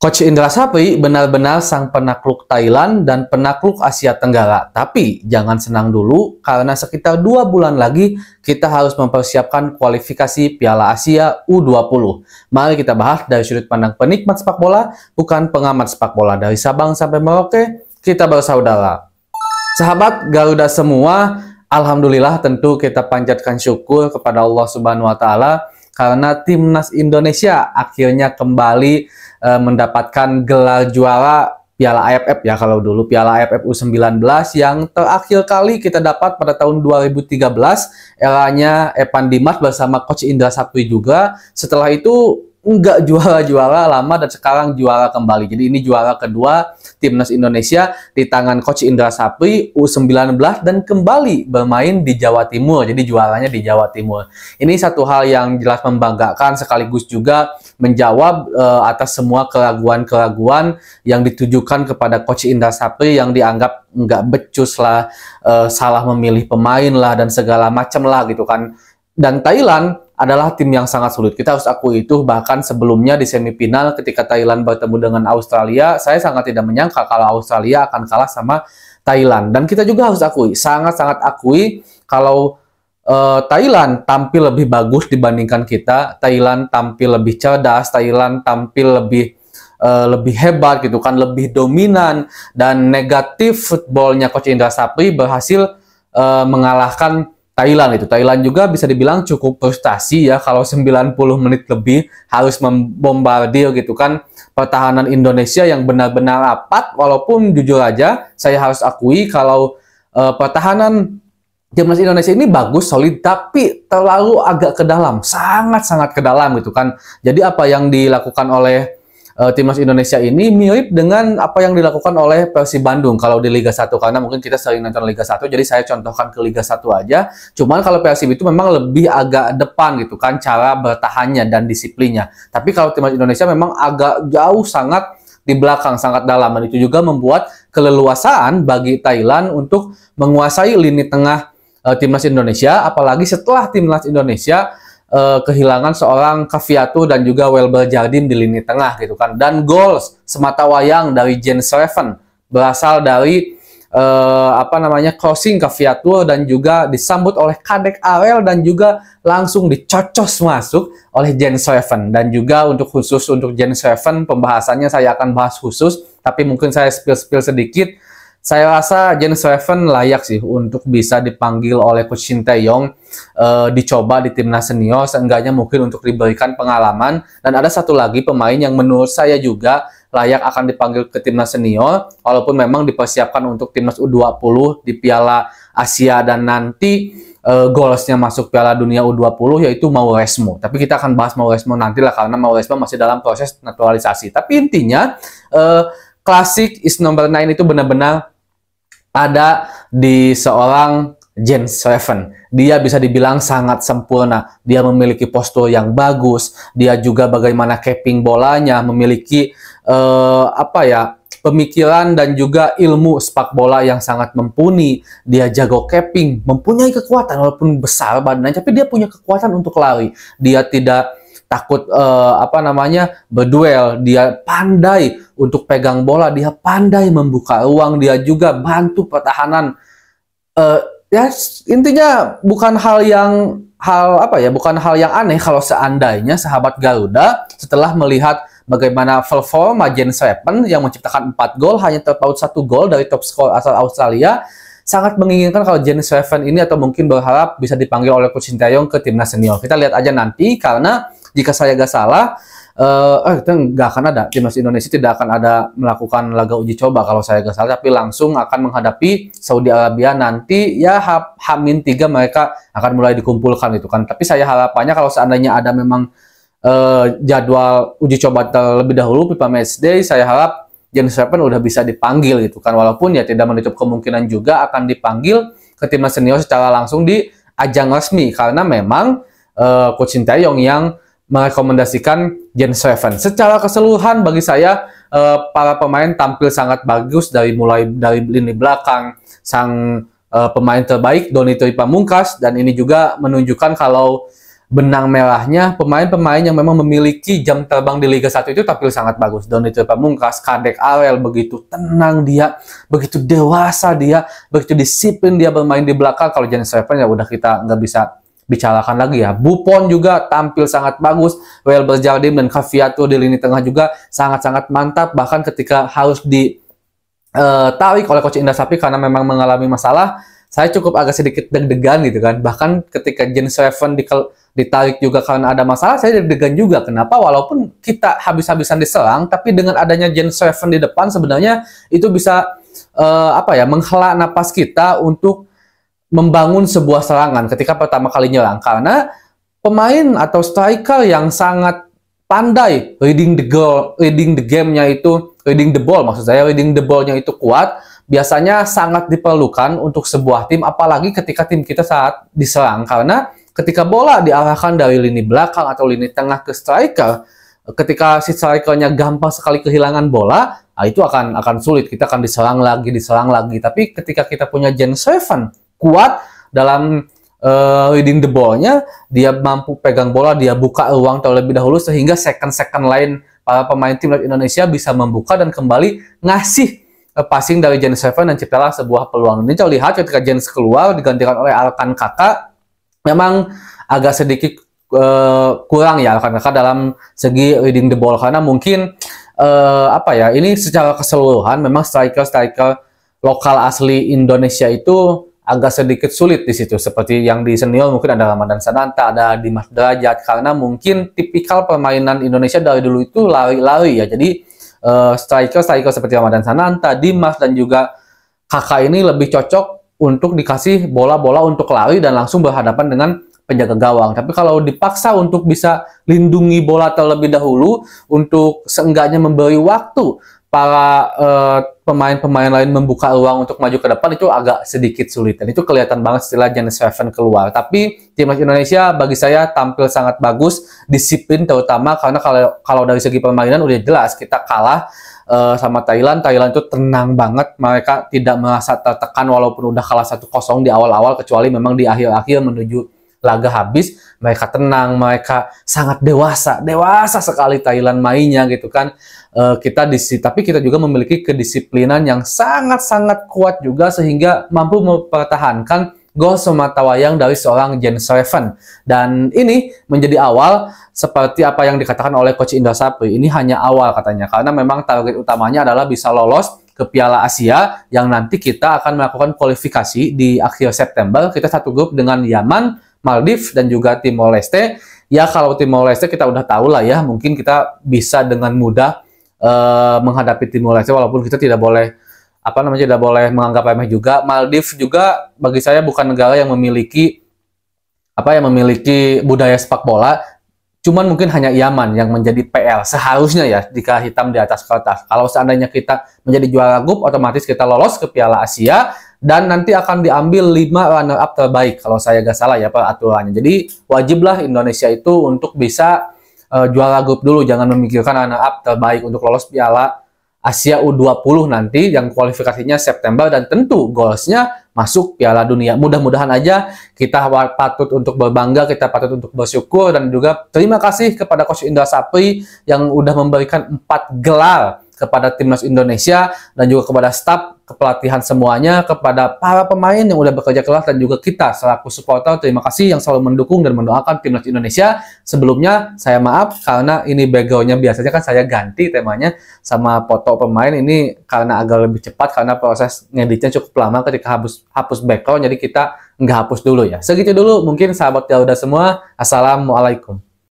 Coach Indra Sapri benar-benar sang penakluk Thailand dan penakluk Asia Tenggara. Tapi jangan senang dulu karena sekitar 2 bulan lagi kita harus mempersiapkan kualifikasi Piala Asia U20. Mari kita bahas dari sudut pandang penikmat sepak bola, bukan pengamat sepak bola. Dari Sabang sampai Merauke, kita bersaudara. Sahabat Garuda semua, alhamdulillah tentu kita panjatkan syukur kepada Allah Subhanahu wa taala karena timnas Indonesia akhirnya kembali mendapatkan gelar juara Piala AFF ya. Kalau dulu Piala AFF U19 yang terakhir kali kita dapat pada tahun 2013 eranya Evan Dimas bersama Coach Indra Sapri juga. Setelah itu enggak juara-juara lama dan sekarang juara kembali. Jadi ini juara kedua timnas Indonesia di tangan Coach Indra Sapri U19 dan kembali bermain di Jawa Timur. Jadi juaranya di Jawa Timur. Ini satu hal yang jelas membanggakan sekaligus juga menjawab atas semua keraguan-keraguan yang ditujukan kepada Coach Indra Sapri yang dianggap enggak becus lah, salah memilih pemain lah dan segala macam lah gitu kan. Dan Thailand adalah tim yang sangat sulit. Kita harus akui itu. Bahkan sebelumnya di semifinal ketika Thailand bertemu dengan Australia, saya sangat tidak menyangka kalau Australia akan kalah sama Thailand. Dan kita juga harus akui, sangat-sangat akui kalau Thailand tampil lebih bagus dibandingkan kita. Thailand tampil lebih cerdas, Thailand tampil lebih hebat gitu kan, lebih dominan, dan negatif footballnya Coach Indra Sapri berhasil mengalahkan Thailand itu. Thailand juga bisa dibilang cukup frustasi ya kalau 90 menit lebih harus membombardir gitu kan pertahanan Indonesia yang benar-benar rapat. Walaupun jujur aja saya harus akui kalau pertahanan timnas Indonesia ini bagus, solid, tapi terlalu agak ke dalam, sangat-sangat ke dalam gitu kan. Jadi apa yang dilakukan oleh timnas Indonesia ini mirip dengan apa yang dilakukan oleh Persib Bandung kalau di Liga 1, karena mungkin kita sering nonton Liga 1, jadi saya contohkan ke Liga 1 aja. Cuman kalau Persib itu memang lebih agak depan gitu kan cara bertahannya dan disiplinnya. Tapi kalau timnas Indonesia memang agak jauh, sangat di belakang, sangat dalam, dan itu juga membuat keleluasaan bagi Thailand untuk menguasai lini tengah timnas Indonesia, apalagi setelah timnas Indonesia kehilangan seorang Cafiatu dan juga Welber Jardine di lini tengah gitu kan. Dan gol semata wayang dari Jens Schreven berasal dari crossing Cafiatu dan juga disambut oleh Kadek Arel dan juga langsung dicocos masuk oleh Jens Schreven. Dan juga khusus untuk Jens Schreven pembahasannya saya akan bahas khusus, tapi mungkin saya spill sedikit. Saya rasa Jens Schreven layak sih untuk bisa dipanggil oleh Coach Shin Tae-yong, dicoba di timnas senior, seenggaknya mungkin untuk diberikan pengalaman. Dan ada satu lagi pemain yang menurut saya juga layak akan dipanggil ke timnas senior, walaupun memang dipersiapkan untuk timnas U20 di Piala Asia dan nanti goalsnya masuk Piala Dunia U20, yaitu Mauresmo. Tapi kita akan bahas Mauresmo nanti lah, karena Mauresmo masih dalam proses naturalisasi. Tapi intinya klasik is number 9 itu benar-benar ada di seorang Jens Schreven. Dia bisa dibilang sangat sempurna. Dia memiliki postur yang bagus. Dia juga bagaimana capping bolanya, memiliki pemikiran dan juga ilmu sepak bola yang sangat mumpuni. Dia jago capping, mempunyai kekuatan walaupun besar badannya, tapi dia punya kekuatan untuk lari. Dia tidak takut berduel, dia pandai untuk pegang bola, dia pandai membuka ruang, dia juga bantu pertahanan. Intinya bukan hal yang aneh kalau seandainya sahabat Garuda setelah melihat bagaimana performa Jens Schreven yang menciptakan 4 gol hanya terpaut 1 gol dari top skor asal Australia, sangat menginginkan kalau Jens Schreven ini atau mungkin berharap bisa dipanggil oleh Coach Shin Tae-yong ke timnas senior. Kita lihat aja nanti, karena jika saya nggak salah, nggak akan ada, timnas Indonesia tidak akan ada melakukan laga uji coba kalau saya nggak salah, tapi langsung akan menghadapi Saudi Arabia nanti ya. H-3 mereka akan mulai dikumpulkan itu kan. Tapi saya harapannya kalau seandainya ada memang jadwal uji coba terlebih dahulu FIFA Matchday, saya harap Jens Schreven udah bisa dipanggil gitu kan. Walaupun ya tidak menutup kemungkinan juga akan dipanggil ke timnas senior secara langsung di ajang resmi, karena memang Coach Shin Tae-yong yang merekomendasikan Jens Schreven. Secara keseluruhan bagi saya para pemain tampil sangat bagus, mulai dari lini belakang. Sang pemain terbaik Donny Turi Pamungkas, dan ini juga menunjukkan kalau benang merahnya, pemain-pemain yang memang memiliki jam terbang di Liga 1 itu tampil sangat bagus. Donny Pamungkas, Kadek Arel, begitu tenang dia, begitu dewasa dia, begitu disiplin dia bermain di belakang. Kalau Jens Steffen ya udah kita nggak bisa bicarakan lagi ya. Buffon juga tampil sangat bagus, Welber Jardim dan Caviato di lini tengah juga sangat-sangat mantap. Bahkan ketika harus ditarik oleh Coach Indra Sapri karena memang mengalami masalah, saya cukup agak sedikit deg-degan gitu kan. Bahkan ketika Jens Steffen ditarik juga karena ada masalah, saya deg-degan juga. Kenapa? Walaupun kita habis-habisan diserang, tapi dengan adanya Jens Steffen di depan sebenarnya itu bisa menghela napas kita untuk membangun sebuah serangan ketika pertama kali nyerang. Karena pemain atau striker yang sangat pandai reading the game-nya itu, reading the ball-nya itu kuat, biasanya sangat diperlukan untuk sebuah tim, apalagi ketika tim kita saat diserang. Karena ketika bola diarahkan dari lini belakang atau lini tengah ke striker, ketika si strikernya gampang sekali kehilangan bola, itu akan sulit. Kita akan diserang lagi. Tapi ketika kita punya Jens Steffen kuat dalam reading the ball-nya, dia mampu pegang bola, dia buka ruang terlebih dahulu sehingga second lain para pemain timnas Indonesia bisa membuka dan kembali ngasih passing dari Jens Steffen dan ciptalah sebuah peluang. Ini terlihat ketika Jens keluar digantikan oleh Alkan Kakak, memang agak sedikit kurang ya Alkan Kakak dalam segi reading the ball, karena mungkin ini secara keseluruhan memang striker lokal asli Indonesia itu agak sedikit sulit di situ. Seperti yang di senior mungkin ada Ramadan Sananta, ada Dimas Derajat, karena mungkin tipikal permainan Indonesia dari dulu itu lari-lari ya. Jadi striker seperti Ramadan Sananta, Dimas dan juga Kakak ini lebih cocok untuk dikasih bola-bola untuk lari dan langsung berhadapan dengan penjaga gawang. Tapi kalau dipaksa untuk bisa lindungi bola terlebih dahulu, untuk seenggaknya memberi waktu para pemain-pemain lain membuka ruang untuk maju ke depan, itu agak sedikit sulit. Dan itu kelihatan banget setelah Jens Steffen keluar. Tapi timnas Indonesia bagi saya tampil sangat bagus, disiplin terutama, karena kalau dari segi permainan udah jelas kita kalah sama Thailand. Thailand itu tenang banget, mereka tidak merasa tertekan walaupun udah kalah 1-0 di awal-awal, kecuali memang di akhir-akhir menuju laga habis, mereka tenang, mereka sangat dewasa sekali Thailand mainnya gitu kan. Tapi kita juga memiliki kedisiplinan yang sangat-sangat kuat juga, sehingga mampu mempertahankan gol sematawayang dari seorang Jens Steffen. Dan ini menjadi awal seperti apa yang dikatakan oleh Coach Indra Sapri. Ini hanya awal katanya, karena memang target utamanya adalah bisa lolos ke Piala Asia yang nanti kita akan melakukan kualifikasi di akhir September. Kita satu grup dengan Yaman, Maldives dan juga Timor Leste. Ya kalau Timor Leste kita udah tahu lah ya, mungkin kita bisa dengan mudah menghadapi Timor Leste, walaupun kita tidak boleh menganggap remeh juga. Maldives juga bagi saya bukan negara yang memiliki budaya sepak bola. Cuman mungkin hanya Yaman yang menjadi PR seharusnya ya, jika hitam di atas kertas. Kalau seandainya kita menjadi juara grup, otomatis kita lolos ke Piala Asia dan nanti akan diambil 5 runner-up terbaik kalau saya nggak salah ya peraturannya. Jadi wajiblah Indonesia itu untuk bisa juara grup dulu, jangan memikirkan runner-up terbaik untuk lolos Piala Asia U20 nanti yang kualifikasinya September, dan tentu goalsnya masuk Piala Dunia. Mudah-mudahan aja kita patut untuk berbangga, kita patut untuk bersyukur, dan juga terima kasih kepada Coach Indra Sapri yang udah memberikan 4 gelar kepada timnas Indonesia, dan juga kepada staf kepelatihan semuanya, kepada para pemain yang udah bekerja keras, dan juga kita selaku supporter, terima kasih yang selalu mendukung dan mendoakan timnas Indonesia. Sebelumnya saya maaf karena ini backgroundnya biasanya kan saya ganti temanya sama foto pemain, ini karena agak lebih cepat karena proses ngeditnya cukup lama ketika hapus background, jadi kita nggak hapus dulu ya. Segitu dulu mungkin sahabat Garuda semua. Assalamualaikum.